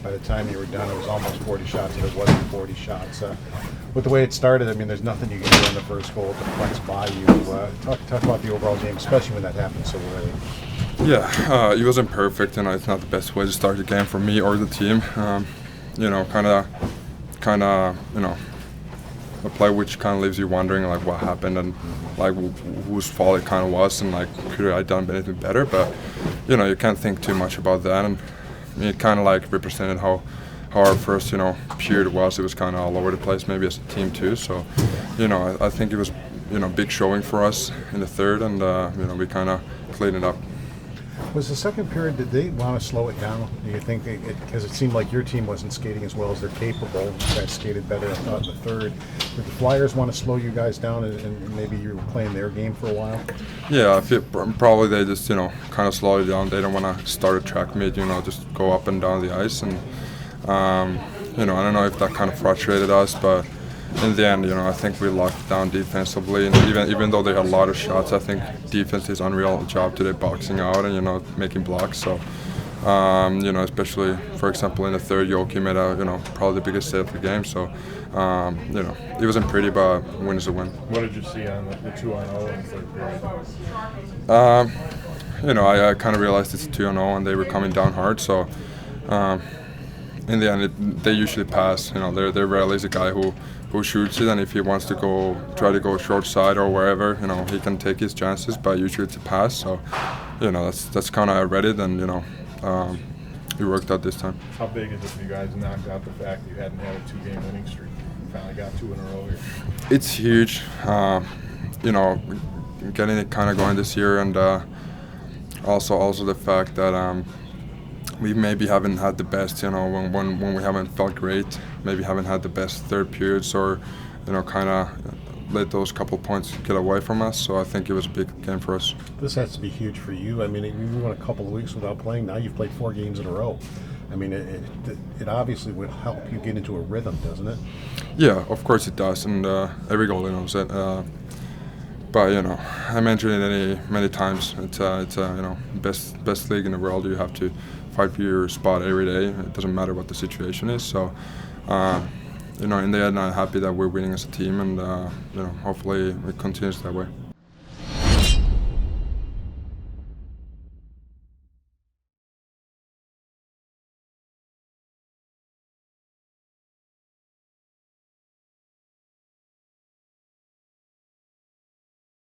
By the time you were done, it was almost 40 shots, and it wasn't 40 shots. With the way it started, I mean, there's nothing you can do on the first goal to flex by you. Talk about the overall game, especially when that happened so early. Yeah, it wasn't perfect, and it's not the best way to start the game for me or the team. Kind of, a play which kind of leaves you wondering like what happened and like whose fault it kind of was, and like could I done anything better? But you can't think too much about that, and it kind of like represented how our first period was. It was kind of all over the place, maybe as a team too. So I think it was big showing for us in the third, and we kind of cleaned it up. Was the second period, did they want to slow it down? Do you think, because it seemed like your team wasn't skating as well as they're capable, you guys skated better, I thought, in the third. Did the Flyers want to slow you guys down and maybe you were playing their game for a while? Yeah, I feel probably they just, kind of slowed it down. They don't want to start a track mid, just go up and down the ice. And, I don't know if that kind of frustrated us, but in the end, I think we locked down defensively, and even though they had a lot of shots, I think defense is unreal job today, boxing out and making blocks. So, especially for example in the third, Joki made probably the biggest save of the game. So, it wasn't pretty, but win is a win. What did you see on the 2-on-0 in the third period? I kind of realized it's a 2-on-0 and they were coming down hard. So, in the end, they usually pass. They're rarely is a guy who shoots it, and if he wants to try to go short side or wherever, he can take his chances, but usually it's a pass. So, that's kind of I read it, and it worked out this time. How big is it for you guys to knock out the fact that you hadn't had a 2-game winning streak? You finally got 2 in a row here. It's huge, getting it kind of going this year, and also the fact that we maybe haven't had the best, when we haven't felt great, maybe haven't had the best third periods, or kind of let those couple points get away from us. So I think it was a big game for us. This has to be huge for you. I mean, you went a couple of weeks without playing. Now you've played 4 games in a row. I mean, it obviously would help you get into a rhythm, doesn't it? Yeah, of course it does, and every goalie knows it. But I mentioned it many times. It's best league in the world. You have to fight for your spot every day. It doesn't matter what the situation is. So, in the end, I'm happy that we're winning as a team, and hopefully it continues that way.